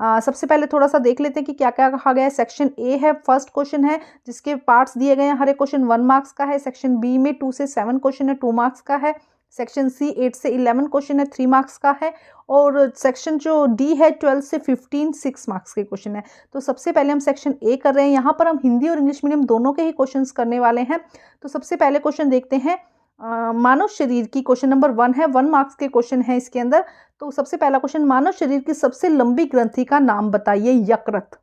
सबसे पहले थोड़ा सा देख लेते हैं कि क्या क्या कहा गया है। सेक्शन ए है, फर्स्ट क्वेश्चन है जिसके पार्ट्स दिए गए हैं। हर एक क्वेश्चन 1 मार्क्स का है। सेक्शन बी में 2 से 7 क्वेश्चन है, 2 मार्क्स का है। सेक्शन सी 8 से 11 क्वेश्चन है, 3 मार्क्स का है। और सेक्शन जो डी है 12 से 15 6 मार्क्स के क्वेश्चन है। तो सबसे पहले हम सेक्शन ए कर रहे हैं। यहाँ पर हम हिंदी और इंग्लिश मीडियम दोनों के ही क्वेश्चंस करने वाले हैं। तो सबसे पहले क्वेश्चन देखते हैं मानव शरीर की। क्वेश्चन नंबर 1 है, 1 मार्क्स के क्वेश्चन है इसके अंदर। तो सबसे पहला क्वेश्चन, मानव शरीर की सबसे लंबी ग्रंथि का नाम बताइए। यकृत।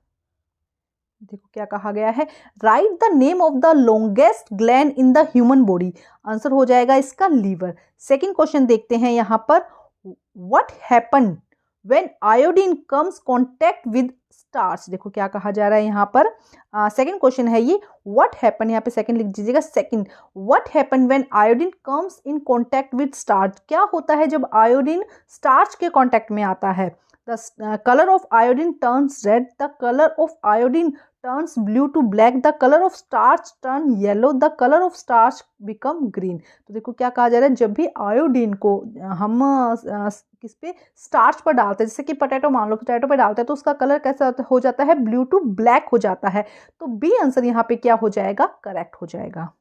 देखो क्या कहा गया है, right the name of the longest gland in the human body. Answer हो जाएगा इसका लीवर। सेकंड क्वेश्चन देखते हैं यहाँ पर, what happen when iodine comes contact with starch. देखो क्या कहा जा रहा है यहाँ पर। सेकंड क्वेश्चन है ये, व्हाट हैपन, यहाँ पे सेकंड लिख दीजिएगा। Second, what happen when iodine comes in contact with starch. क्या होता है जब आयोडीन स्टार्च के कांटेक्ट में आता है। The colour of iodine turns red, the colour of iodine turns blue to black, the color of starch turn yellow, the color of starch become green। तो देखो क्या कहा जा रहा है, जब भी आयोडीन को हम किस पे, स्टार्च पर डालते हैं, जैसे कि पोटैटो मान लो, पोटैटो पे डालते हैं तो उसका कलर कैसा हो जाता है, ब्लू टू ब्लैक हो जाता है। तो बी आंसर यहाँ पे क्या हो जाएगा, करेक्ट हो जाएगा।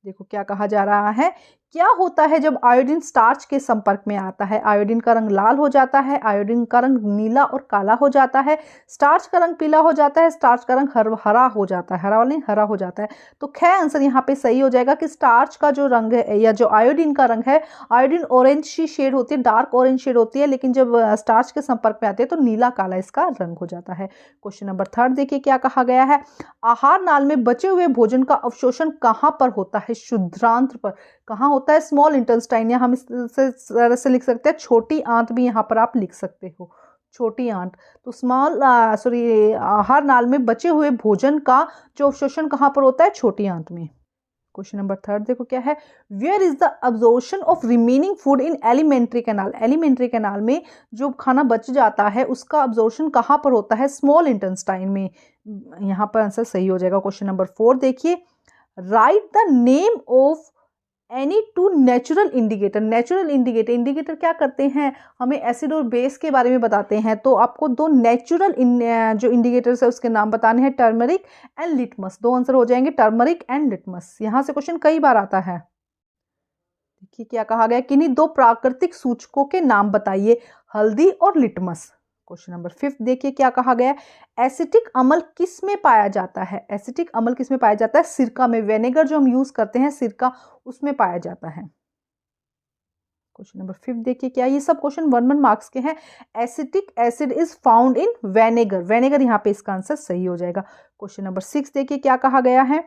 देखो क्या कहा जा रहा है, क्या होता है जब आयोडीन स्टार्च के संपर्क में आता है। आयोडीन का रंग लाल हो जाता है, आयोडीन का रंग नीला और काला हो जाता है, स्टार्च का रंग पीला हो जाता है, स्टार्च का रंग हरा हो जाता है, हरा वाला नहीं हरा हो जाता है। तो ख आंसर यहाँ पे सही हो जाएगा कि स्टार्च का जो रंग है या जो आयोडीन का रंग है, आयोडीन ऑरेंज सी शेड होती है, डार्क ऑरेंज शेड होती है, लेकिन जब स्टार्च के संपर्क में आते हैं तो नीला काला इसका रंग हो जाता है। क्वेश्चन नंबर 3 देखिए क्या कहा गया है, आहार नाल में बचे हुए भोजन का अवशोषण कहाँ पर होता है। शुद्रांत्र पर। कहाँ होता है, स्मॉल इंटेस्टाइन, या हम इस तरह से लिख सकते हैं छोटी आंत भी यहाँ पर आप लिख सकते हो, छोटी आंत। तो आहार नाल में बचे हुए भोजन का जो अवशोषण कहाँ पर होता है, छोटी आंत में। क्वेश्चन नंबर 3 देखो क्या है, where is the absorption of remaining food in elementary canal. Elementary canal में जो खाना बच जाता है उसका अब्जॉर्प्शन कहाँ पर होता है, स्मॉल इंटेस्टाइन में। यहाँ पर आंसर सही हो जाएगा। क्वेश्चन नंबर 4 देखिए, right the name of any two natural indicator. Natural indicator, indicator क्या करते हैं, हमें एसिड और बेस के बारे में बताते हैं। तो आपको 2 नेचुरल जो इंडिकेटर्स है उसके नाम बताने हैं, टर्मरिक एंड लिटमस। 2 आंसर हो जाएंगे, टर्मरिक एंड लिटमस। यहाँ से क्वेश्चन कई बार आता है। देखिए क्या कहा गया, किन्हीं 2 प्राकृतिक सूचकों के नाम बताइए, हल्दी और लिटमस। क्वेश्चन नंबर 5 देखिए क्या कहा गया, एसिटिक अम्ल किस में पाया जाता है। एसिटिक अम्ल किस में पाया जाता है, सिरका में। विनेगर जो हम यूज करते हैं सिरका, उसमें पाया जाता है। क्वेश्चन नंबर 5 देखिए क्या, ये सब क्वेश्चन 1 मार्क्स के हैं। Acetic acid is found in vinegar. Vinegar यहाँ पे इसका आंसर सही हो जाएगा। क्वेश्चन नंबर 6 देखिए क्या कहा गया है।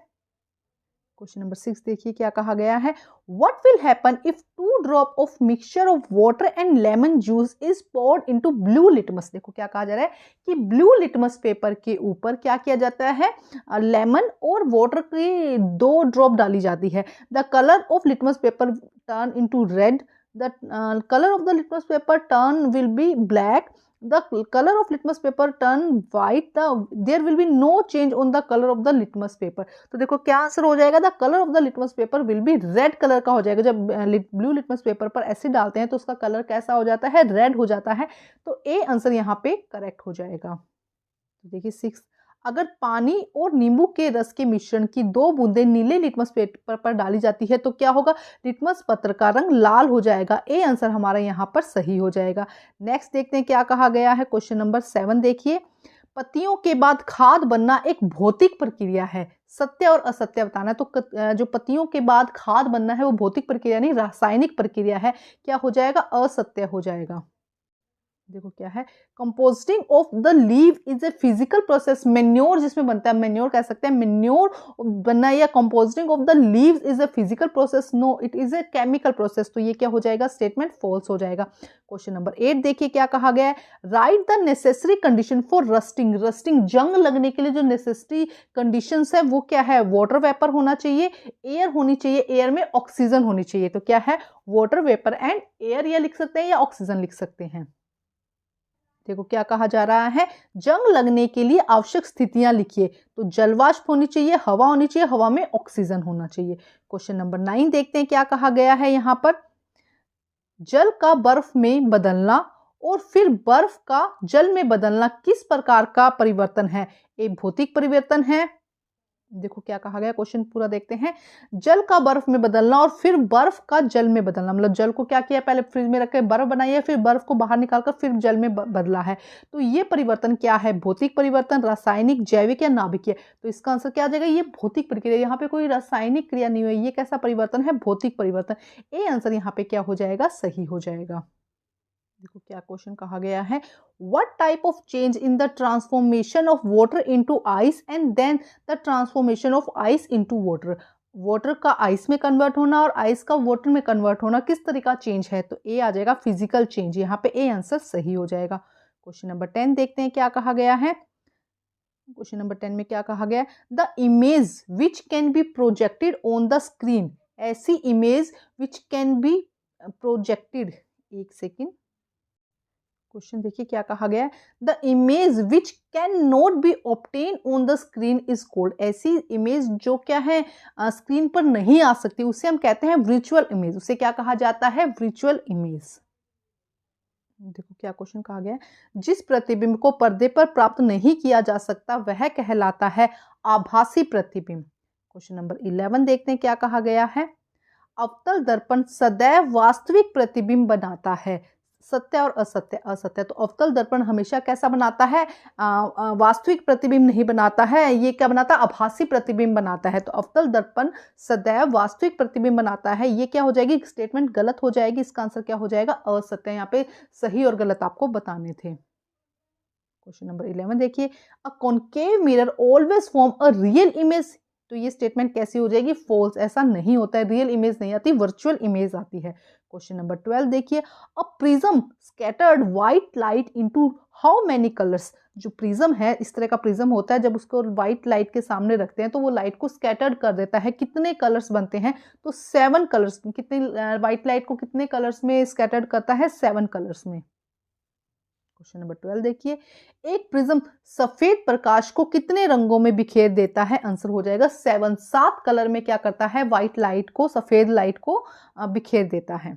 क्वेश्चन नंबर 6 देखिए क्या कहा गया है, what will happen if 2 drop of mixture of water and lemon juice is poured into blue litmus. देखो क्या कहा जा रहा है कि ब्लू लिटमस पेपर के ऊपर क्या किया जाता है, लेमन और वाटर की 2 ड्रॉप डाली जाती है। The colour of litmus paper turn into red, the colour of the litmus paper turn will be black, the color of litmus paper turn white, there will be no change on the color of the litmus paper। तो देखो क्या answer हो जाएगा, the color of the litmus paper will be red colour का हो जाएगा। जब blue litmus paper पर एसिड डालते हैं तो उसका कलर कैसा हो जाता है, रेड हो जाता है। तो ए आंसर यहाँ पे करेक्ट हो जाएगा। तो देखिए 6, अगर पानी और नींबू के रस के मिश्रण की 2 बूंदें नीले लिटमस पेपर पर डाली जाती है तो क्या होगा, लिटमस पत्र का रंग लाल हो जाएगा। ए आंसर हमारा यहाँ पर सही हो जाएगा। नेक्स्ट देखते हैं क्या कहा गया है। क्वेश्चन नंबर 7 देखिए, पत्तियों के बाद खाद बनना एक भौतिक प्रक्रिया है, सत्य और असत्य बताना है। तो जो पत्तियों के बाद खाद बनना है वो भौतिक प्रक्रिया नहीं, रासायनिक प्रक्रिया है। क्या हो जाएगा, असत्य हो जाएगा। देखो क्या है, composting of the leave is a physical process. Manure जिसमें बनता है, मेन्योर कह सकते हैं, मेन्योर बनना, या composting of the leaves is a physical process, no it is a chemical process. तो ये क्या हो जाएगा, स्टेटमेंट फॉल्स हो जाएगा। क्वेश्चन नंबर 8 देखिए क्या कहा गया है, right the necessary condition for rusting. Rusting जंग लगने के लिए जो नेसेसरी कंडीशंस है वो क्या है, वाटर वेपर होना चाहिए, एयर होनी चाहिए, एयर में ऑक्सीजन होनी चाहिए। तो क्या है, वाटर वेपर एंड एयर, या लिख सकते हैं या ऑक्सीजन लिख सकते हैं। देखो क्या कहा जा रहा है, जंग लगने के लिए आवश्यक स्थितियां लिखिए। तो जलवाष्प होनी चाहिए, हवा होनी चाहिए, हवा में ऑक्सीजन होना चाहिए। क्वेश्चन नंबर 9 देखते हैं क्या कहा गया है यहाँ पर, जल का बर्फ में बदलना और फिर बर्फ का जल में बदलना किस प्रकार का परिवर्तन है? एक भौतिक परिवर्तन है। देखो क्या कहा गया, क्वेश्चन पूरा देखते हैं। जल का बर्फ में बदलना और फिर बर्फ का जल में बदलना, मतलब जल को क्या किया, पहले फ्रिज में रख के बर्फ बनाई है, फिर बर्फ को बाहर निकालकर फिर जल में बदला है। तो ये परिवर्तन क्या है? भौतिक परिवर्तन, रासायनिक, जैविक या नाभिकीय? तो इसका आंसर क्या आ जाएगा? ये भौतिक प्रक्रिया। यहाँ पे कोई रासायनिक क्रिया नहीं हुई, ये कैसा परिवर्तन है? भौतिक परिवर्तन। ए आंसर यहाँ पे क्या हो जाएगा? सही हो जाएगा। देखो क्या क्वेश्चन कहा गया है, what type of change in the transformation of water into ice and then the transformation of ice into water? Water का आइस में कन्वर्ट होना और आइस का वाटर में कन्वर्ट होना किस तरीका चेंज है? तो ए आ जाएगा फिजिकल चेंज। यहाँ पे ए आंसर सही हो जाएगा। क्वेश्चन नंबर 10 देखते हैं क्या कहा गया है। क्वेश्चन नंबर 10 में क्या कहा गया है, the image which can be projected on the screen, ऐसी image which can be projected, एक सेकेंड, क्वेश्चन देखिए क्या कहा गया है, the image which can not be obtain on the screen is called, ऐसी इमेज जो क्या है स्क्रीन पर नहीं आ सकती उसे हम कहते हैं वर्चुअल इमेज। उसे क्या कहा जाता है? Virtual image. देखो क्या क्वेश्चन कहा गया है, जिस प्रतिबिंब को पर्दे पर प्राप्त नहीं किया जा सकता वह कहलाता है आभासी प्रतिबिंब। क्वेश्चन नंबर 11 देखते हैं क्या कहा गया है, अवतल दर्पण सदैव वास्तविक प्रतिबिंब बनाता है, सत्य और असत्य। असत्य, तो अवतल दर्पण हमेशा कैसा बनाता है? वास्तविक प्रतिबिंब नहीं बनाता है, ये क्या बनाता है? आभासी प्रतिबिंब बनाता है। तो अवतल दर्पण सदैव वास्तविक प्रतिबिंब बनाता है, ये क्या हो जाएगी? स्टेटमेंट गलत हो जाएगी। इसका आंसर क्या हो जाएगा? असत्य। यहाँ पे सही और गलत आपको बताने थे। क्वेश्चन नंबर 11 देखिए, a concave mirror always form a real image, तो ये स्टेटमेंट कैसी हो जाएगी? फॉल्स। ऐसा नहीं होता है, रियल इमेज नहीं आती, वर्चुअल इमेज आती है। क्वेश्चन नंबर 12 देखिए, a prism scattered white light into how many colours, जो प्रिज्म है इस तरह का प्रिज्म होता है, जब उसको व्हाइट लाइट के सामने रखते हैं तो वो लाइट को स्कैटर्ड कर देता है, कितने कलर्स बनते हैं? तो 7 कलर्स। कितने व्हाइट लाइट को कितने कलर्स में स्कैटर्ड करता है? 7 कलर्स में। क्वेश्चन नंबर 12 देखिए, एक प्रिज्म सफेद प्रकाश को कितने रंगों में बिखेर देता है? आंसर हो जाएगा 7। 7 कलर में क्या करता है? व्हाइट लाइट को, सफेद लाइट को बिखेर देता है।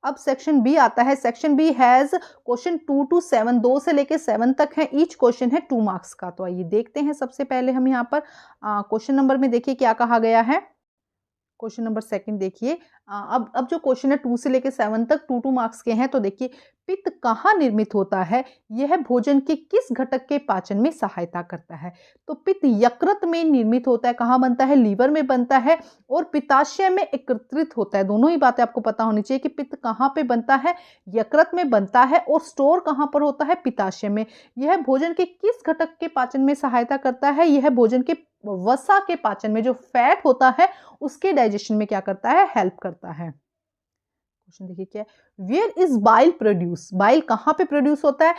अब सेक्शन बी आता है। Section B has question 2 to 7, 2 से लेके 7 तक है। ईच क्वेश्चन है 2 मार्क्स का। तो आइए देखते हैं। सबसे पहले हम यहाँ पर क्वेश्चन नंबर में देखिए क्या कहा गया है। क्वेश्चन नंबर 2 देखिए, अब जो क्वेश्चन है 2 से लेकर 7 तक 2 मार्क्स के हैं। तो देखिए, पित्त कहाँ निर्मित होता है? यह भोजन के किस घटक के पाचन में सहायता करता है? तो पित्त यकृत में निर्मित होता है। कहाँ बनता है? लीवर में बनता है और पित्ताशय में एकत्रित होता है। दोनों ही बातें आपको पता होनी चाहिए कि पित्त कहाँ पे बनता है? यकृत में बनता है। और स्टोर कहाँ पर होता है? पित्ताशय में। यह भोजन के किस घटक के पाचन में सहायता करता है? यह भोजन के वसा के पाचन में, जो फैट होता है उसके डाइजेशन में क्या करता है? हेल्प करता है। क्वेश्चन देखिए क्या है, where is bile produce, bile कहां पे प्रोड्यूस होता है?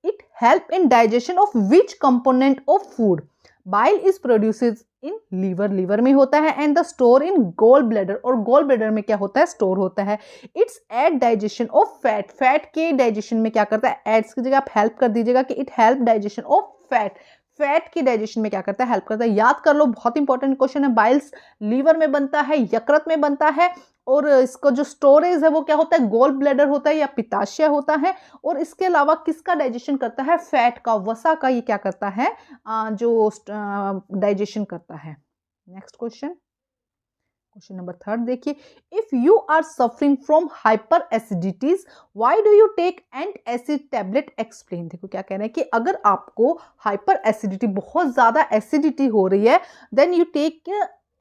It help in digestion of which component of food, bile is produces in liver, liver में होता है। And the store in gall bladder, और गोल ब्लैडर में क्या होता है? स्टोर होता है। It's aid digestion of fat, fat के डाइजेशन में क्या करता है? एड्स की जगह आप हेल्प कर दीजिएगा कि it help digestion of fat, fat की डाइजेशन में क्या करता है? हेल्प करता है। याद कर लो, बहुत इंपॉर्टेंट क्वेश्चन है। बाइल्स लीवर में बनता है, यकृत में बनता है, और इसका जो स्टोरेज है वो क्या होता है? गोल ब्लैडर होता है या पित्ताशय होता है। और इसके अलावा किसका डाइजेशन करता है? फैट का, वसा का ये क्या करता है? जो डाइजेशन करता है। नेक्स्ट क्वेश्चन, क्वेश्चन नंबर 3 देखिए, if you are suffering from hyper acidities why do you take antacid tablet, explain. देखो क्या कह रहे हैं कि अगर आपको हाइपर एसिडिटी, बहुत ज्यादा एसिडिटी हो रही है, then you take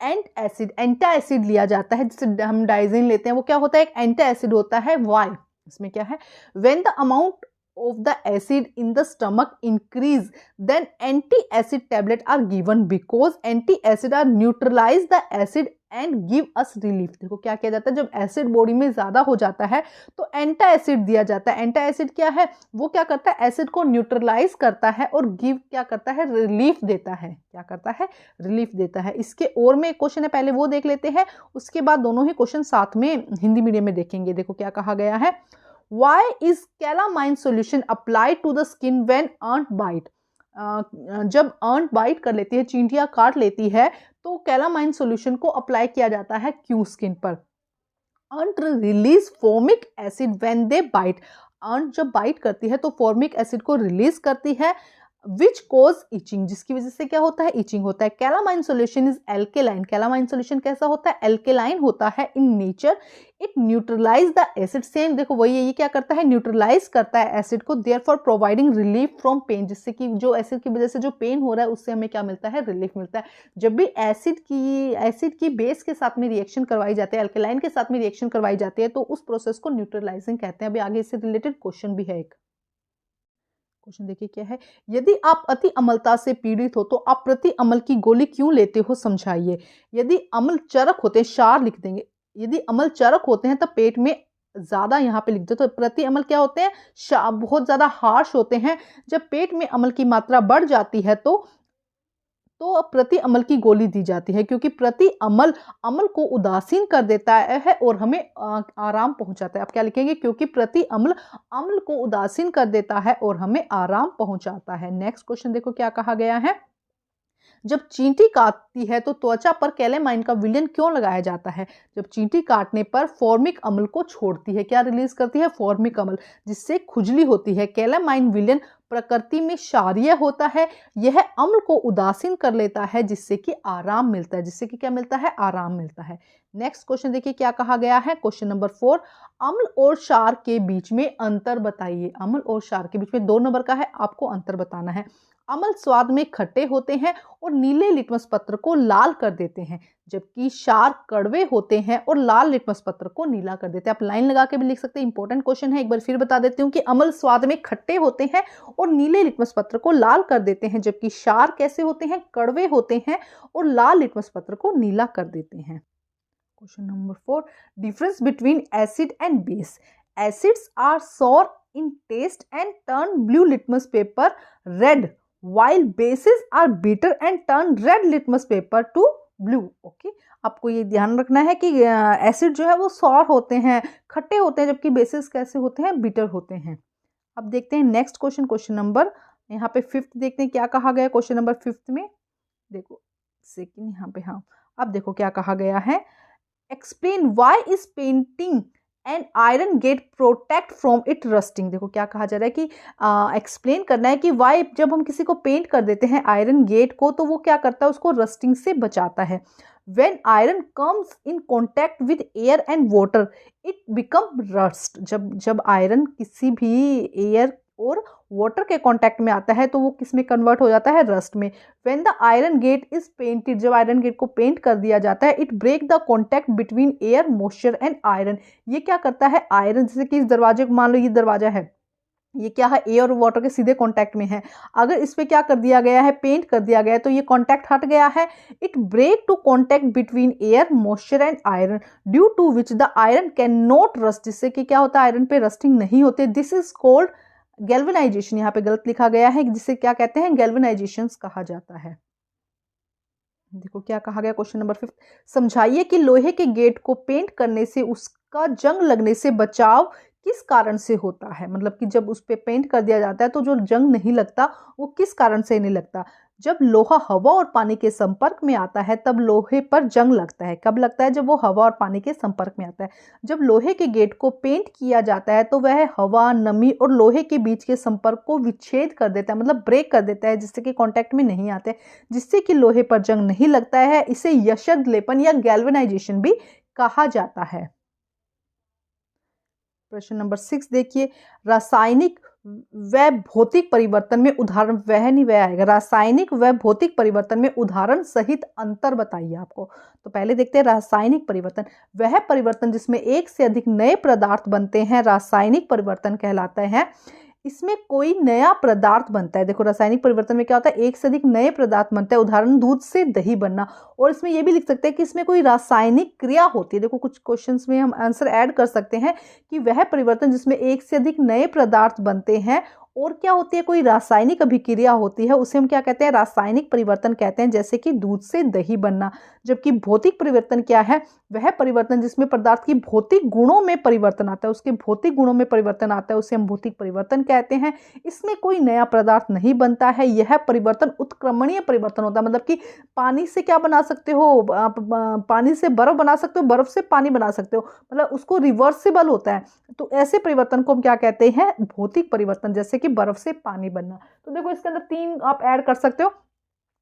antacid, antacid लिया जाता है, जिसे हम डाइजिन लेते हैं। वो क्या होता है? एक एंटा एसिड होता है। वाई, इसमें क्या है? When the amount of the acid in the stomach increase then anti-acid tablet are given because anti-acid are neutralize the acid and give us relief। देखो क्या किया जाता है, जब एसिड बॉडी में ज्यादा हो जाता है तो एंटा एसिड दिया जाता है। एंटा एसिड क्या है? वो क्या करता है? एसिड को न्यूट्रलाइज करता है और गिव क्या करता है? रिलीफ देता है। क्या करता है? रिलीफ देता है। इसके और में एक क्वेश्चन है, पहले वो देख लेते हैं, उसके बाद दोनों ही क्वेश्चन साथ में हिंदी मीडियम में देखेंगे। देखो क्या कहा गया है, Why is calamine solution applied to the skin when ant bite? जब ant bite कर लेती है, चींटियां काट लेती है, तो कैलामाइन सॉल्यूशन को अप्लाई किया जाता है क्यों स्किन पर? Ant release formic acid when they bite. Ant जब बाइट करती है तो फॉर्मिक एसिड को रिलीज करती है, विच कोज इचिंग, जिसकी वजह से क्या होता है, इचिंग होता है। Calamine solution is alkaline. Calamine solution कैसा होता है, एल्केलाइन होता है in nature. It neutralize the acid, same देखो वही है, ये क्या करता है, न्यूट्रलाइज करता है एसिड को, therefore providing relief from pain, जिससे कि जो एसिड की वजह से जो पेन हो रहा है उससे हमें क्या मिलता है, रिलीफ मिलता है। जब भी एसिड की बेस के साथ में रिएक्शन करवाई जाती है, एल्केलाइन के साथ में रिएक्शन करवाई जाती है, तो उस प्रोसेस को न्यूट्रलाइजिंग कहते हैं। अभी आगे इससे रिलेटेड क्वेश्चन भी है एक। क्वेश्चन देखिए क्या है, यदि आप अति अम्लता से पीड़ित हो तो आप प्रति अम्ल की गोली क्यों लेते हो, समझाइए। यदि अम्ल चरक होते हैं, शार लिख देंगे, यदि अम्ल चरक होते हैं तब पेट में ज्यादा, यहाँ पे लिख दो, तो प्रति अम्ल क्या होते हैं, बहुत ज्यादा हार्श होते हैं। जब पेट में अम्ल की मात्रा बढ़ जाती है तो प्रति अम्ल की गोली दी जाती है, क्योंकि प्रति अम्ल को उदासीन कर देता है और हमें आराम पहुंचाता है। आप क्या लिखेंगे, क्योंकि प्रति अम्ल को उदासीन कर देता है और हमें आराम पहुंचाता है। नेक्स्ट क्वेश्चन देखो क्या कहा गया है, जब चींटी काटती है तो त्वचा पर कैलेमाइन का विलयन क्यों लगाया जाता है। जब चींटी काटने पर फॉर्मिक अम्ल को छोड़ती है, क्या रिलीज करती है, फॉर्मिक अम्ल, जिससे खुजली होती है। कैलेमाइन विलयन प्रकृति में क्षारीय होता है, यह अम्ल को उदासीन कर लेता है, जिससे कि आराम मिलता है, जिससे कि क्या मिलता है, आराम मिलता है। नेक्स्ट क्वेश्चन देखिए क्या कहा गया है, क्वेश्चन नंबर 4, अम्ल और क्षार के बीच में अंतर बताइए। अम्ल और क्षार के बीच में 2 नंबर का है, आपको अंतर बताना है। अम्ल स्वाद में खट्टे होते हैं और नीले लिटमस पत्र को लाल कर देते हैं, जबकि क्षार कड़वे होते हैं और लाल लिटमस पत्र को नीला कर देते हैं। आप लाइन लगा के भी लिख सकते हैं, इंपॉर्टेंट क्वेश्चन है, एक बार फिर बता देती हूँ कि अम्ल स्वाद में खट्टे होते हैं और नीले लिटमस पत्र को लाल कर देते हैं, जबकि क्षार कैसे होते हैं, कड़वे होते हैं और लाल लिटमस पत्र को नीला कर देते हैं। Question number 4, difference between acid and base. Acids are sour in taste and turn blue litmus paper red, while bases are bitter and turn red litmus paper to blue. Okay, आपको ये ध्यान रखना है कि एसिड जो है वो sorry होते हैं, खट्टे होते हैं, जबकि बेसिस कैसे होते हैं, बिटर होते हैं। अब देखते हैं नेक्स्ट क्वेश्चन, क्वेश्चन नंबर यहाँ पे 5th देखते हैं क्या कहा गया क्वेश्चन नंबर 5th में। देखो सेकंड यहाँ पे, हाँ अब देखो क्या कहा गया है, explain why is painting and iron gate protect from it rusting. देखो क्या कहा जा रहा है कि एक्सप्लेन करना है कि वाई, जब हम किसी को पेंट कर देते हैं आयरन गेट को, तो वो क्या करता है, उसको रस्टिंग से बचाता है। When iron comes in contact with air and water it become rust. जब आयरन किसी भी एयर और वाटर के कांटेक्ट में आता है तो वो किस में कन्वर्ट हो जाता है, रस्ट में। When the iron gate is painted, जब आयरन गेट को पेंट कर दिया जाता है, it break the contact between air moisture and iron. ये क्या करता है, आयरन, जैसे कि इस दरवाजे को मान लो, ये दरवाजा है, ये क्या है, एयर और वाटर के सीधे कांटेक्ट में है। अगर इस पे क्या कर दिया गया है, पेंट कर दिया गया है, तो ये कांटेक्ट हट गया है। It break to contact between air moisture and iron due to which the iron can not rust, जिससे कि क्या होता है, आयरन पे रस्टिंग नहीं होते। This is called galvanisation. यहाँ पे गलत लिखा गया है, जिसे क्या कहते हैं, गैल्वेनाइजेशन कहा जाता है। देखो क्या कहा गया क्वेश्चन नंबर 5, समझाइए कि लोहे के गेट को पेंट करने से उसका जंग लगने से बचाव किस कारण से होता है। मतलब कि जब उस पे पेंट कर दिया जाता है तो जो जंग नहीं लगता वो किस कारण से नहीं लगता। जब लोहा हवा और पानी के संपर्क में आता है तब लोहे पर जंग लगता है। कब लगता है, जब वो हवा और पानी के संपर्क में आता है। जब लोहे के गेट को पेंट किया जाता है तो वह हवा, नमी और लोहे के बीच के संपर्क को विच्छेद कर देता है, मतलब ब्रेक कर देता है, जिससे कि कांटेक्ट में नहीं आते, जिससे कि लोहे पर जंग नहीं लगता है। इसे यशद लेपन या गैल्वेनाइजेशन भी कहा जाता है। प्रश्न नंबर 6 देखिए, रासायनिक व भौतिक परिवर्तन में उदाहरण, वह नहीं वह आएगा, रासायनिक व भौतिक परिवर्तन में उदाहरण सहित अंतर बताइए आपको। तो पहले देखते हैं रासायनिक परिवर्तन, वह परिवर्तन जिसमें एक से अधिक नए पदार्थ बनते हैं रासायनिक परिवर्तन कहलाता है। इसमें कोई नया पदार्थ बनता है। देखो रासायनिक परिवर्तन में क्या होता है, एक से अधिक नए पदार्थ बनता है, उदाहरण दूध से दही बनना। और इसमें ये भी लिख सकते हैं कि इसमें कोई रासायनिक क्रिया होती है। देखो कुछ क्वेश्चंस में हम आंसर ऐड कर सकते हैं कि वह परिवर्तन जिसमें एक से अधिक नए पदार्थ बनते हैं और क्या होती है, कोई रासायनिक अभिक्रिया होती है, उसे हम क्या कहते हैं, रासायनिक परिवर्तन कहते हैं, जैसे कि दूध से दही बनना। जबकि भौतिक परिवर्तन क्या है, वह परिवर्तन जिसमें पदार्थ की भौतिक गुणों में परिवर्तन आता है, उसके भौतिक गुणों में परिवर्तन आता है, उसे हम भौतिक परिवर्तन कहते हैं। इसमें कोई नया पदार्थ नहीं बनता है, यह परिवर्तन उत्क्रमणीय परिवर्तन होता है। मतलब कि पानी से क्या बना सकते हो आप, पानी से बर्फ बना सकते हो, बर्फ से पानी बना सकते हो, मतलब उसको रिवर्सिबल होता है। तो ऐसे परिवर्तन को हम क्या कहते हैं, भौतिक परिवर्तन, जैसे कि बर्फ से पानी बनना। तो देखो इसके अंदर 3 आप ऐड कर सकते हो,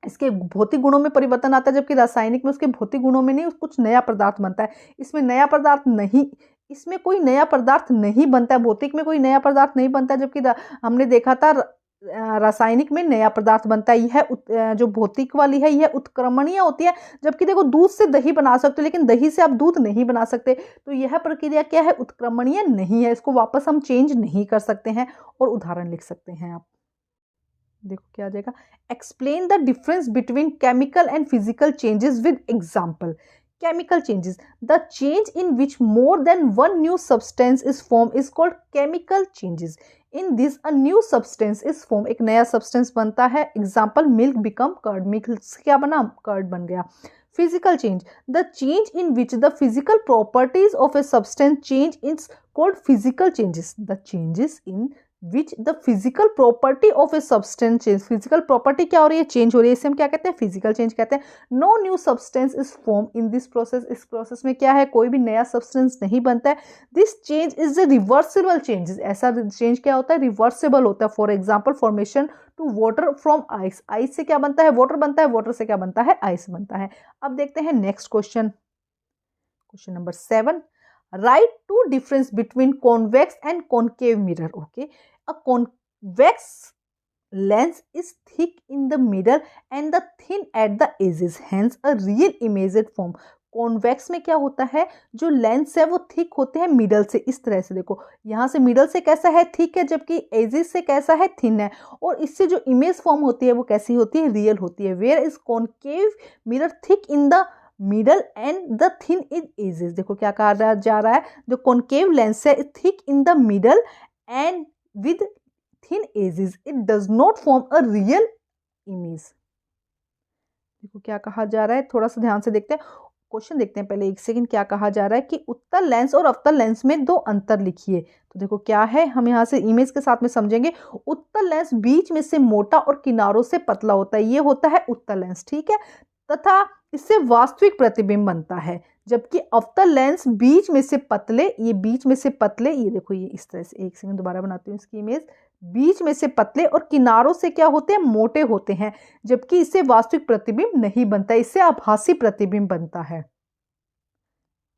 इसके भौतिक गुणों में परिवर्तन आता है, जबकि रासायनिक में उसके भौतिक गुणों में नहीं, कुछ नया पदार्थ बनता है। इसमें नया पदार्थ नहीं, इसमें कोई नया पदार्थ नहीं बनता है, भौतिक में कोई नया पदार्थ नहीं बनता है, जबकि हमने देखा था रासायनिक में नया पदार्थ बनता है। यह जो भौतिक वाली है यह उत्क्रमणीय होती है। जबकि देखो दूध से दही बना सकते हो, लेकिन दही से आप दूध नहीं बना सकते, तो यह प्रक्रिया क्या है, उत्क्रमणीय नहीं है, इसको वापस हम चेंज नहीं कर सकते हैं। और उदाहरण लिख सकते हैं आप, देखो क्या आ जाएगा, explain the difference between chemical and physical changes with example. Chemical changes, the change in which more than one new substance is form is called chemical changes. In this a new substance is form, एक नया substance बनता है। Example, milk become curd, milk से क्या बना, curd बन गया। Physical change, the change in which the physical properties of a substance change is called physical changes. The changes in which the physical property of a substance change, physical property क्या हो रही है, change हो रही है, इसे हम क्या कहते हैं, फिजिकल चेंज कहते हैं। No new substance is form in this process, इस प्रोसेस में क्या है, कोई भी नया सब्सटेंस नहीं बनता है। This change is a reversible changes, ऐसा चेंज क्या होता है, रिवर्सिबल होता है। For example, formation to water from ice, ice से क्या बनता है, वाटर बनता है, वाटर से क्या बनता है, आइस बनता है। अब देखते हैं next question, question number 7, write 2 difference between convex and concave mirror. Okay, a convex lens is thick in the middle and the thin at the edges, hence a real image form. Convex में क्या होता है, जो lens है वो thick होते हैं middle से, इस तरह से देखो यहाँ से मिडल से कैसा है, थिक है, जबकि एजेस से कैसा है, थिन है। और इससे जो इमेज फॉर्म होती है वो कैसी होती है, रियल होती है। Where is concave mirror thick in the middle and the thin in edges. देखो क्या कहा जा रहा है, जो कॉन्केव लेंस है thick in the middle and with thin edges, it does not form a real image. देखो क्या कहा जा रहा है, थोड़ा सा ध्यान से देखते हैं, क्वेश्चन देखते हैं पहले, एक सेकंड। क्या कहा जा रहा है कि उत्तल लेंस और अवतल लेंस में 2 अंतर लिखिए। तो देखो क्या है, हम यहाँ से इमेज के साथ में समझेंगे। उत्तल लेंस बीच में से मोटा और किनारों से पतला होता है, ये होता है उत्तल लेंस, ठीक है, तथा इससे वास्तविक प्रतिबिंब बनता है। जबकि अवतल लेंस बीच में से पतले, ये बीच में से पतले, ये देखो ये इस तरह से, एक सेकंड दोबारा बनाती हूँ इसकी इमेज, बीच में से पतले और किनारों से क्या होते हैं, मोटे होते हैं। जबकि इससे वास्तविक प्रतिबिंब नहीं बनता, इससे आभासी प्रतिबिंब बनता है।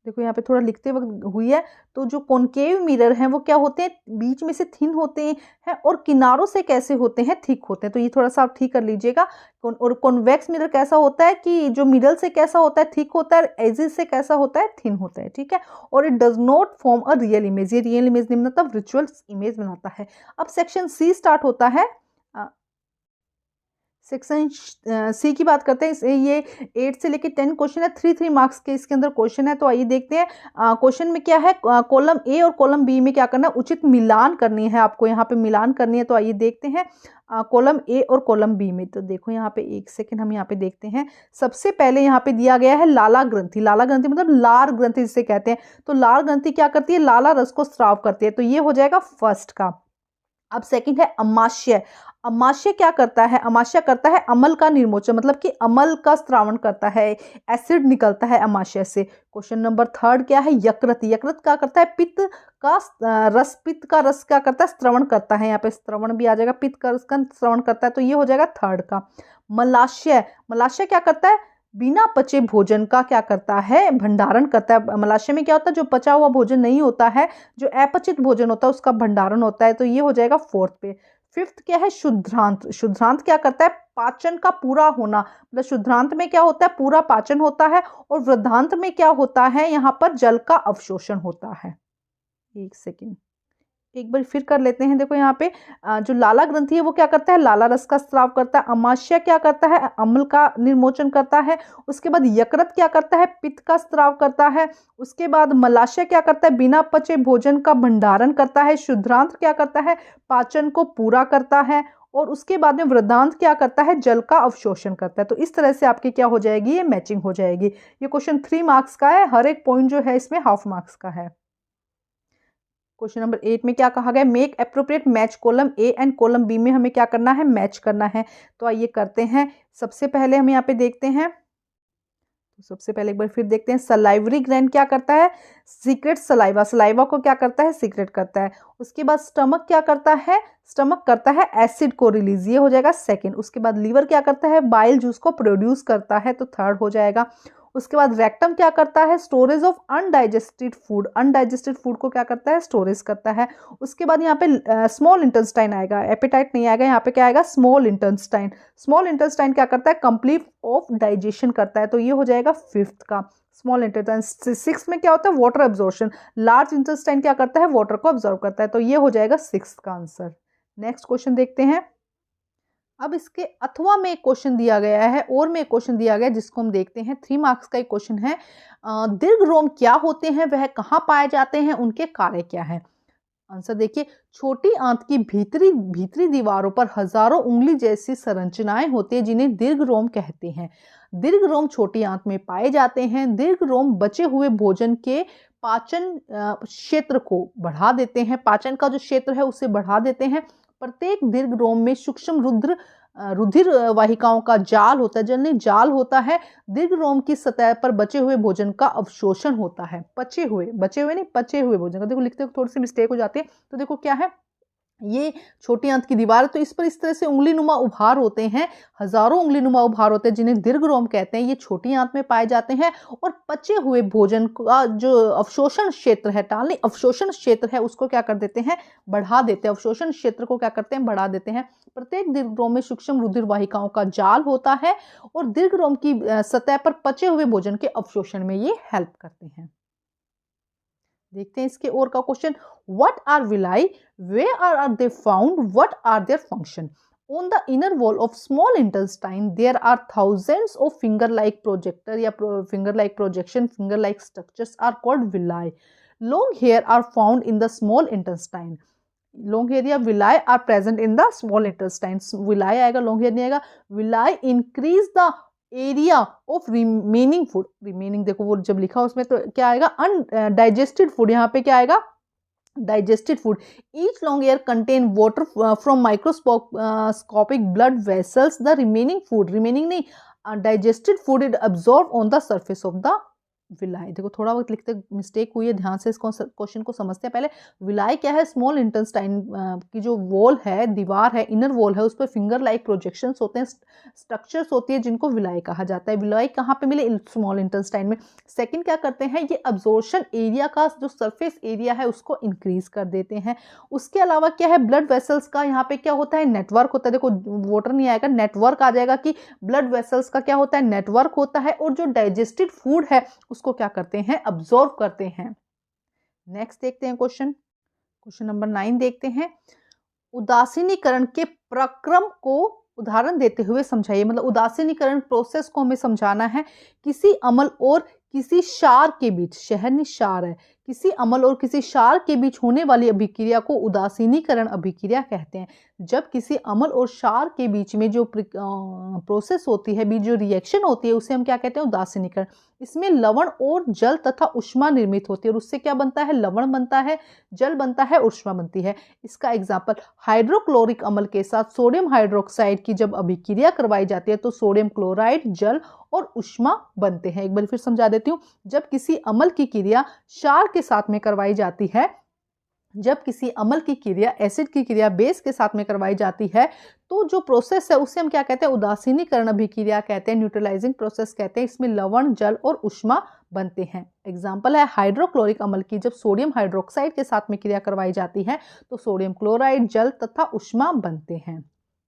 देखो यहाँ पे थोड़ा लिखते वक्त हुई है, तो जो कॉन्केव मिरर हैं वो क्या होते हैं, बीच में से थिन होते हैं और किनारों से कैसे होते हैं, थिक होते हैं। तो ये थोड़ा सा आप ठीक कर लीजिएगा। और कॉन्वेक्स मिरर कैसा होता है कि जो मिडल से कैसा होता है, थिक होता है, एजेस से कैसा होता है, थिन होता है, ठीक है। और it does not form a real image, ये रियल इमेज नहीं बनाता, वर्चुअल इमेज बनाता है। अब सेक्शन सी स्टार्ट होता है। सेक्शन सी की बात करते हैं। ये 8 से लेके 10 क्वेश्चन है, 3 मार्क्स के इसके अंदर क्वेश्चन है। तो आइए देखते हैं क्वेश्चन में क्या है। कॉलम ए और कॉलम बी में क्या करना है, उचित मिलान करनी है, आपको यहाँ पे मिलान करनी है। तो आइए देखते हैं कॉलम ए और कॉलम बी में। तो देखो यहाँ पे एक सेकेंड, हम यहाँ पे देखते हैं। सबसे पहले यहाँ पे दिया गया है लाला ग्रंथि। लाला ग्रंथि मतलब लार ग्रंथि जिसे कहते हैं। तो लार ग्रंथि क्या करती है, लाला रस को स्राव करती है। तो ये हो जाएगा फर्स्ट का। अब सेकंड है अमाशय। अमाशय क्या करता है, अमाशय करता है अमल का निर्मोचन, मतलब कि अमल का स्त्रावण करता है, एसिड निकलता है अमाशय से। क्वेश्चन नंबर 3 क्या है, यकृत। यकृत क्या करता है, पित्त का रस, पित्त का रस क्या करता है, स्त्रवण करता है। यहाँ पे स्त्रवण भी आ जाएगा, पित्त का रस का स्त्रवण करता है। तो ये हो जाएगा 3 का। मलाशय। मलाशय क्या करता है, बिना पचे भोजन का क्या करता है, भंडारण करता है। मलाशय में क्या होता है, जो पचा हुआ भोजन नहीं होता है, जो अपचित भोजन होता है उसका भंडारण होता है। तो ये हो जाएगा 4th पे। 5th क्या है, शुद्धांत। शुद्धांत क्या करता है, पाचन का पूरा होना, मतलब शुद्धांत में क्या होता है, पूरा पाचन होता है। और वृद्धांत में क्या होता है, यहाँ पर जल का अवशोषण होता है। एक सेकेंड, एक बार फिर कर लेते हैं। देखो यहाँ पे जो लाला ग्रंथि है वो क्या करता है, लाला रस का स्राव करता है। अमाशय क्या करता है, अम्ल का निर्मोचन करता है। उसके बाद यकृत क्या करता है, पित्त का स्राव करता है। उसके बाद मलाशय क्या करता है, बिना पचे भोजन का भंडारण करता है। शुद्रांत क्या करता है, पाचन को पूरा करता है। और उसके बाद में वृद्धांत क्या करता है, जल का अवशोषण करता है। तो इस तरह से आपकी क्या हो जाएगी, ये मैचिंग हो जाएगी। ये क्वेश्चन 3 मार्क्स का है, हर एक पॉइंट जो है इसमें हाफ मार्क्स का है। क्वेश्चन नंबर 8 में क्या कहा गया, make appropriate match column A and column B में हमें क्या करना है, मैच करना है। तो आइए करते हैं। सबसे पहले हम यहाँ पे देखते हैं, तो सबसे पहले एक बार फिर देखते हैं, सलाइवरी ग्लैंड क्या करता है, सीक्रेट सलाइवा, सलाइवा को क्या करता है, सीक्रेट करता है। उसके बाद स्टमक क्या करता है, स्टमक करता है एसिड को रिलीज, ये हो जाएगा सेकंड। उसके बाद लीवर क्या करता है, बाइल जूस को प्रोड्यूस करता है, तो थर्ड हो जाएगा। उसके बाद रेक्टम क्या करता है, storage of undigested food, undigested food को क्या करता है, स्टोरेज करता है। उसके बाद यहाँ पे स्मॉल इंटेस्टाइन आएगा, एपेटाइट नहीं आएगा, यहाँ पे क्या आएगा, स्मॉल इंटेस्टाइन। स्मॉल इंटेस्टाइन क्या करता है, कंप्लीट ऑफ डाइजेशन करता है, तो ये हो जाएगा फिफ्थ का स्मॉल इंटेस्टाइन। सिक्स में क्या होता है, वाटर एब्जॉर्प्शन, लार्ज इंटेस्टाइन क्या करता है, वाटर को ऑब्जॉर्व करता है, तो ये हो जाएगा सिक्स का आंसर। नेक्स्ट क्वेश्चन देखते हैं। अब इसके अथवा में एक क्वेश्चन दिया गया है और में एक क्वेश्चन दिया गया है, जिसको हम देखते हैं। 3 मार्क्स का एक क्वेश्चन है, दीर्घ रोम क्या होते हैं, वह कहाँ पाए जाते हैं, उनके कार्य क्या है। आंसर देखिए, छोटी आंत की भीतरी भीतरी दीवारों पर हजारों उंगली जैसी संरचनाएं होती है, जिन्हें दीर्घ रोम कहते हैं। दीर्घ रोम छोटी आंत में पाए जाते हैं। दीर्घ रोम बचे हुए भोजन के पाचन क्षेत्र को बढ़ा देते हैं, पाचन का जो क्षेत्र है उसे बढ़ा देते हैं। प्रत्येक दीर्घ रोम में सूक्ष्म रुधिर वाहिकाओं का जाल होता है, जलने जाल होता है। दीर्घ रोम की सतह पर बचे हुए भोजन का अवशोषण होता है, बचे हुए नहीं, पचे हुए भोजन का। देखो लिखते हुए थोड़ी सी मिस्टेक हो जाती है, तो देखो क्या है, ये छोटी आंत की दीवार, तो इस पर इस तरह से उंगली नुमा उभार होते हैं, हजारों उंगली नुमा उभार होते हैं, जिन्हें दीर्घ रोम कहते हैं। ये छोटी आंत में पाए जाते हैं और पचे हुए भोजन का जो अवशोषण क्षेत्र है, टालनी अवशोषण क्षेत्र है, उसको क्या कर देते हैं, बढ़ा देते हैं। अवशोषण क्षेत्र को क्या करते हैं, बढ़ा देते हैं। प्रत्येक दीर्घ रोम में सूक्ष्म रुधिर वाहिकाओं का जाल होता है और दीर्घ रोम की सतह पर पचे हुए भोजन के अवशोषण में ये हेल्प करते हैं। देखते हैं इसके और का question, what are villi, where are they found, what are their function. On the inner wall of small intestine there are thousands of finger like projector या finger like projection, finger like structures are called villi. Long hair are found in the small intestine. Long hair या villi are present in the small intestine. Villi आएगा, long hair नहीं आएगा। Villi increase the area of remaining food, remaining देखो वो जब लिखा उसमें तो क्या आएगा, अनडाइजेस्टेड फूड, यहाँ पे क्या आएगा, digested food. Each long air contain water from microscopic blood vessels, the remaining food, remaining नहीं, digested food it absorb on the surface of the villi. देखो थोड़ा वक्त लिखते मिस्टेक हुई है, ध्यान से इस क्वेश्चन को समझते हैं पहले। विलाई क्या है, स्मॉल इंटेस्टाइन की जो वॉल है, दीवार है, इनर वॉल है, उस पर फिंगर लाइक प्रोजेक्शंस होते हैं, स्ट्रक्चर्स होती है, जिनको विलाई कहा जाता है। विलाई कहाँ पे मिले, स्मॉल इंटेस्टाइन में। सेकंड क्या करते हैं, ये अब्जॉर्प्शन एरिया का जो सरफेस एरिया है उसको इंक्रीज कर देते हैं। उसके अलावा क्या है, ब्लड वेसल्स का यहाँ पे क्या होता है, नेटवर्क होता है। देखो वाटर नहीं आएगा, नेटवर्क आ जाएगा कि ब्लड वेसल्स का क्या होता है, नेटवर्क होता है, और जो डाइजेस्टेड फूड है उसको क्या करते हैं, अब्सॉर्ब करते हैं। नेक्स्ट देखते हैं क्वेश्चन नंबर 9 देखते हैं। उदासीनीकरण के प्रक्रम को उदाहरण देते हुए समझाइए। मतलब उदासीनीकरण प्रोसेस को हमें समझाना है। किसी अम्ल और किसी क्षार के बीच, शहर नहीं क्षार है, किसी अम्ल और किसी क्षार के बीच होने वाली अभिक्रिया को उदासीनीकरण अभिक्रिया कहते हैं। जब किसी अम्ल और क्षार के बीच में जो प्रोसेस होती है, बीच जो रिएक्शन होती है, उसे हम क्या कहते हैं, उदासीनीकरण। इसमें लवण और जल तथा उष्मा निर्मित होती है, और उससे क्या बनता है, लवण बनता है, जल बनता है, उष्मा बनती है। इसका एग्जाम्पल, हाइड्रोक्लोरिक अम्ल के साथ सोडियम हाइड्रोक्साइड की जब अभिक्रिया करवाई जाती है तो सोडियम क्लोराइड, जल और उष्मा बनते हैं। एक बार फिर समझा देती हूँ। जब किसी अम्ल की क्रिया क्षार के साथ में करवाई जाती है, जब किसी अम्ल की क्रिया एसिड की क्रिया बेस के साथ में करवाई जाती है, तो जो प्रोसेस है उसे हम क्या कहते हैं, उदासीनीकरण अभिक्रिया कहते हैं, न्यूट्रलाइजिंग प्रोसेस कहते हैं। इसमें लवण, जल और उष्मा बनते हैं। एग्जाम्पल है हाइड्रोक्लोरिक अम्ल की जब सोडियम हाइड्रोक्साइड के साथ में क्रिया करवाई जाती है तो सोडियम क्लोराइड, जल तथा उष्मा बनते हैं।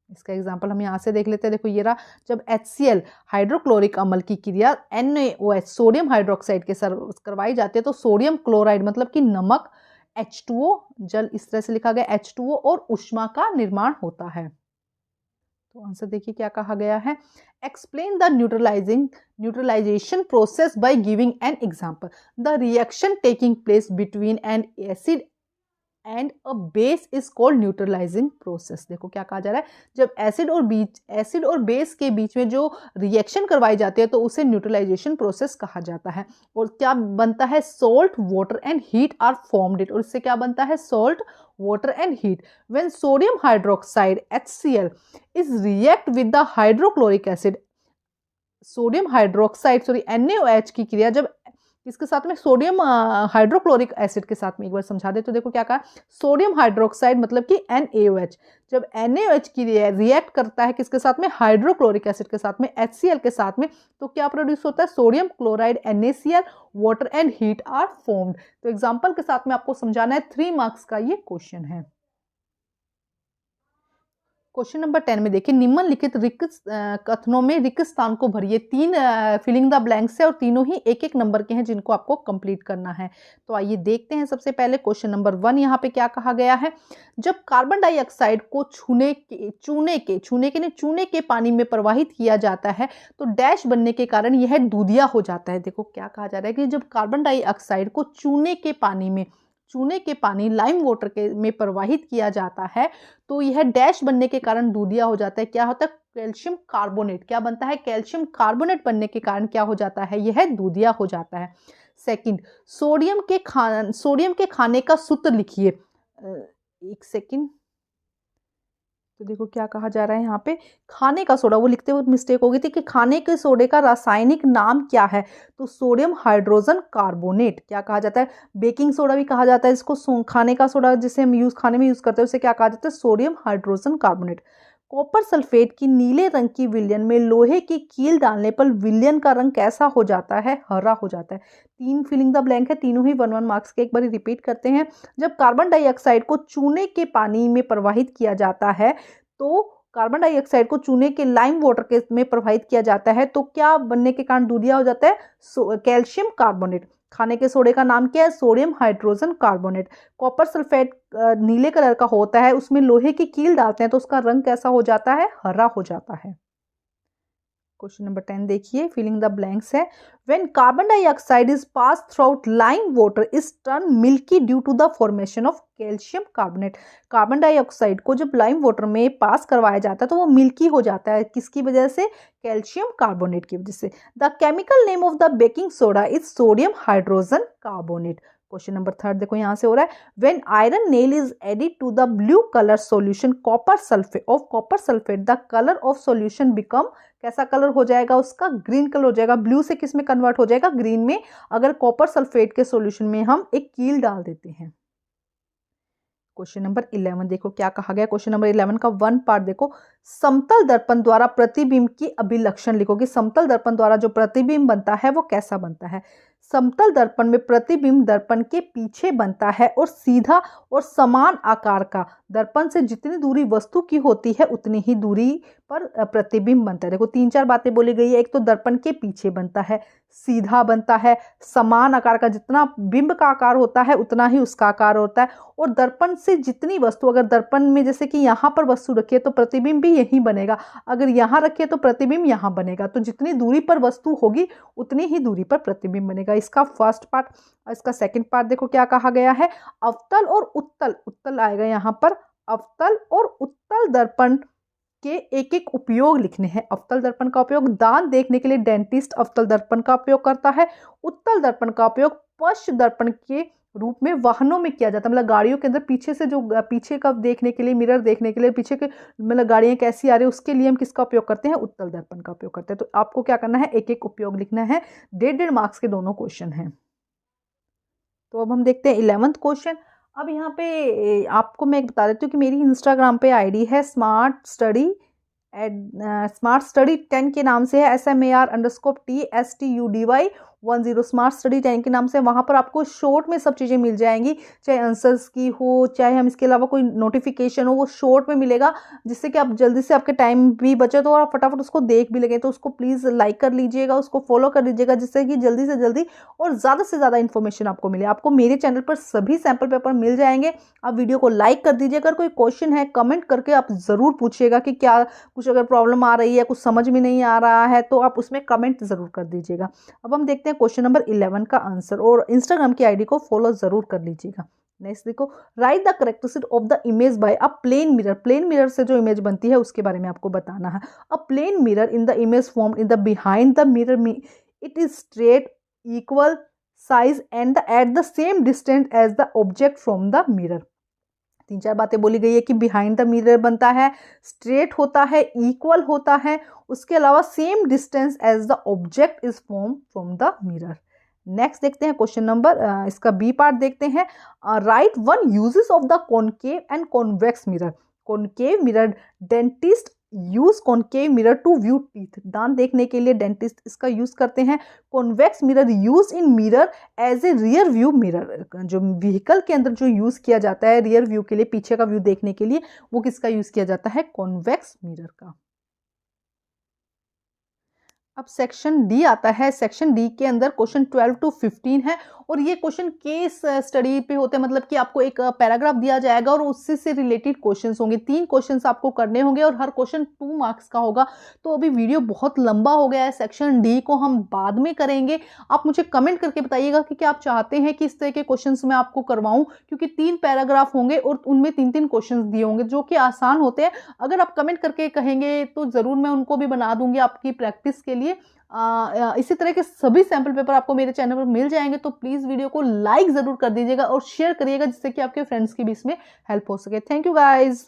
इसका एग्जाम्पल हम यहाँ से देख लेते हैं। देखो ये रहा, जब HCl हाइड्रोक्लोरिक अम्ल की क्रिया NaOH सोडियम हाइड्रोक्साइड के साथ करवाई जाती है तो सोडियम क्लोराइड मतलब कि नमक, H2O, जल इस तरह से लिखा गया H2O, और ऊष्मा का निर्माण होता है। तो आंसर देखिए क्या कहा गया है, explain the neutralization process by giving an example. The reaction taking place between an acid and a base is called neutralizing process. देखो क्या कहा जा रहा है, जब एसिड और बेस के बीच में जो रिएक्शन करवाई जाती है तो उसे न्यूट्रलाइजेशन प्रोसेस कहा जाता है। और क्या बनता है, salt, water and heat are formed it. और इससे क्या बनता है, salt, water and heat. When sodium hydroxide HCl is react with the hydrochloric acid, sodium hydroxide NaOH की क्रिया जब इसके साथ में सोडियम हाइड्रोक्लोरिक एसिड के साथ में, एक बार समझा दे तो देखो क्या कहा, सोडियम हाइड्रोक्साइड मतलब कि NaOH, जब NaOH की रिएक्ट करता है किसके साथ में, हाइड्रोक्लोरिक एसिड के साथ में, HCl के साथ में, तो क्या प्रोड्यूस होता है, sodium chloride NaCl, water and heat are formed. तो एग्जाम्पल के साथ में आपको समझाना है, 3 मार्क्स का ये क्वेश्चन है। क्वेश्चन नंबर 10 में देखिए, निम्नलिखित रिक्त कथनों में रिक्त स्थान को भरिए। 3 फिलिंग द ब्लैंक्स है और तीनों ही 1-1 नंबर के हैं जिनको आपको कंप्लीट करना है। तो आइए देखते हैं सबसे पहले क्वेश्चन नंबर 1 यहाँ पे क्या कहा गया है, जब कार्बन डाइऑक्साइड को चूने के पानी में प्रवाहित किया जाता है तो डैश बनने के कारण यह दूधिया हो जाता है। देखो क्या कहा जा रहा है कि जब कार्बन डाइऑक्साइड को चूने के पानी लाइम वाटर के में प्रवाहित किया जाता है तो यह डैश बनने के कारण दूधिया हो जाता है। क्या होता है, कैल्शियम कार्बोनेट। क्या बनता है, कैल्शियम कार्बोनेट बनने के कारण क्या हो जाता है, यह दूधिया हो जाता है। सेकंड, सोडियम के खाने का सूत्र लिखिए। एक सेकंड, तो देखो क्या कहा जा रहा है यहाँ पे, खाने का सोडा, वो लिखते हुए मिस्टेक हो गई थी कि खाने के सोडे का रासायनिक नाम क्या है, तो सोडियम हाइड्रोजन कार्बोनेट। क्या कहा जाता है, बेकिंग सोडा भी कहा जाता है इसको, खाने का सोडा जिसे हम खाने में यूज करते हैं उसे क्या कहा जाता है, sodium hydrogen carbonate. Copper sulphate की नीले रंग की विलयन में लोहे की कील डालने पर विलयन का रंग कैसा हो जाता है, हरा हो जाता है। 3 फिलिंग द ब्लैंक है, तीनों ही 1-1 मार्क्स के। एक बार रिपीट करते हैं, जब कार्बन डाइऑक्साइड को चूने के पानी में प्रवाहित किया जाता है तो कार्बन डाइऑक्साइड को चूने के लाइम वाटर में प्रवाहित किया जाता है तो क्या बनने के कारण दूधिया हो जाता है, कैल्शियम कार्बोनेट। खाने के सोडे का नाम क्या है, sodium hydrogen carbonate. Copper sulphate नीले कलर का होता है, उसमें लोहे की कील डालते हैं तो उसका रंग कैसा हो जाता है, हरा हो जाता है। क्वेश्चन नंबर 10 देखिए, फिलिंग द ब्लैंक्स है, when carbon dioxide is pass throughout lime water is turn milky due to the formation of calcium carbonate. Carbon dioxide को जब लाइम वाटर में पास करवाया जाता है तो वो मिल्की हो जाता है, किसकी वजह से, कैल्शियम कार्बोनेट की वजह से। The chemical name of the baking soda is sodium hydrogen carbonate. Question number 3 देखो यहाँ से हो रहा है, when iron nail is added to the blue colour solution copper sulphate the colour of solution become, कैसा कलर हो जाएगा उसका, ग्रीन कलर हो जाएगा। ब्लू से किस में कन्वर्ट हो जाएगा, ग्रीन में, अगर कॉपर सल्फेट के सॉल्यूशन में हम एक कील डाल देते हैं। क्वेश्चन नंबर 11 देखो क्या कहा गया, क्वेश्चन नंबर 11 का 1 पार्ट देखो, समतल दर्पण द्वारा प्रतिबिंब की अभिलक्षण लिखो कि समतल दर्पण द्वारा जो प्रतिबिंब बनता है वो कैसा बनता है। समतल दर्पण में प्रतिबिंब दर्पण के पीछे बनता है और सीधा और समान आकार का, दर्पण से जितनी दूरी वस्तु की होती है उतनी ही दूरी पर प्रतिबिंब बनता है। देखो 3-4 बातें बोली गई है, एक तो दर्पण के पीछे बनता है, सीधा बनता है, समान आकार का, जितना बिंब का आकार होता है उतना ही उसका आकार होता है, और दर्पण से जितनी वस्तु, अगर दर्पण में जैसे कि यहाँ पर वस्तु रखिए तो प्रतिबिंब भी यही बनेगा, अगर यहाँ रखिए तो प्रतिबिंब यहाँ बनेगा, तो जितनी दूरी पर वस्तु होगी उतनी ही दूरी पर प्रतिबिंब बनेगा। इसका फर्स्ट पार्ट। इसका सेकंड पार्ट देखो क्या कहा गया है, अवतल और उत्तल आएगा यहाँ पर, अवतल और उत्तल दर्पण के एक एक उपयोग लिखने हैं। अवतल दर्पण का उपयोग दांत देखने के लिए डेंटिस्ट अवतल दर्पण का उपयोग करता है। उत्तल दर्पण का उपयोग पश्च दर्पण के रूप में वाहनों में किया जाता है, मतलब गाड़ियों के अंदर पीछे से जो पीछे का देखने के लिए, मिरर देखने के लिए, पीछे के मतलब गाड़ियां कैसी आ रही है उसके लिए हम किसका उपयोग करते हैं, उत्तल दर्पण का उपयोग करते हैं। तो आपको क्या करना है, एक एक उपयोग लिखना है। 1.5 मार्क्स के दोनों क्वेश्चन हैं। तो अब हम देखते हैं 11th क्वेश्चन। अब यहाँ पे आपको मैं एक बता देती हूँ कि मेरी इंस्टाग्राम पे आईडी है स्मार्ट स्टडी 10 के नाम से है, SMAR_TSTUDY 10 स्मार्ट स्टडी टाइम के नाम से, वहाँ पर आपको शॉर्ट में सब चीज़ें मिल जाएंगी, चाहे आंसर्स की हो, चाहे हम इसके अलावा कोई नोटिफिकेशन हो, वो शॉर्ट में मिलेगा, जिससे कि आप जल्दी से आपके टाइम भी बचे तो आप फटाफट उसको देख भी लगे। तो उसको प्लीज़ लाइक कर लीजिएगा, उसको फॉलो कर लीजिएगा, जिससे कि जल्दी से जल्दी और ज़्यादा से ज़्यादा इन्फॉर्मेशन आपको मिले। आपको मेरे चैनल पर सभी सैम्पल पेपर मिल जाएंगे। आप वीडियो को लाइक कर दीजिएगा। अगर कोई क्वेश्चन है कमेंट करके आप ज़रूर पूछिएगा कि क्या कुछ अगर प्रॉब्लम आ रही है, कुछ समझ में नहीं आ रहा है, तो आप उसमें कमेंट ज़रूर कर दीजिएगा। अब हम देखते हैं क्वेश्चन नंबर 11 का आंसर, और इंस्टाग्राम की आईडी को फॉलो ज़रूर कर लीजिएगा। नेक्स्ट देखो, write the characteristic of the image by a plane mirror. Plane mirror से जो इमेज बनती है उसके बारे में आपको बताना है। A plane mirror in the image form in the behind the mirror, it is straight, equal size and at the same distance as the object from the mirror. 3-4 बातें बोली गई है कि बिहाइंड द मिरर बनता है, straight होता है, equal होता है, उसके अलावा same distance as the object is form from the mirror. Next देखते हैं क्वेश्चन नंबर, इसका बी पार्ट देखते हैं। Write one uses of the concave and convex mirror. Concave mirror, dentist use concave mirror to view teeth. दांत देखने के लिए dentist इसका यूज करते हैं। Convex mirror use in mirror as a rear view mirror. जो व्हीकल के अंदर जो यूज किया जाता है रियर व्यू के लिए, पीछे का व्यू देखने के लिए, वो किसका यूज किया जाता है? कॉन्वेक्स मिरर का। अब सेक्शन डी आता है। सेक्शन डी के अंदर क्वेश्चन 12 to 15 है, और ये क्वेश्चन केस स्टडी पे होते हैं, मतलब कि आपको एक पैराग्राफ दिया जाएगा और उससे से रिलेटेड क्वेश्चंस होंगे। 3 क्वेश्चंस आपको करने होंगे और हर क्वेश्चन 2 मार्क्स का होगा। तो अभी वीडियो बहुत लंबा हो गया है, सेक्शन डी को हम बाद में करेंगे। आप मुझे कमेंट करके बताइएगा कि क्या आप चाहते हैं कि इस तरह के क्वेश्चंस मैं आपको करवाऊं, क्योंकि 3 पैराग्राफ होंगे और उनमें 3-3 क्वेश्चंस दिए होंगे जो कि आसान होते हैं। अगर आप कमेंट करके कहेंगे तो ज़रूर मैं उनको भी बना दूंगी आपकी प्रैक्टिस के लिए। इसी तरह के सभी सैंपल पेपर आपको मेरे चैनल पर मिल जाएंगे। तो प्लीज़ वीडियो को लाइक ज़रूर कर दीजिएगा और शेयर करिएगा, जिससे कि आपके फ्रेंड्स के बीच में हेल्प हो सके। Thank you guys.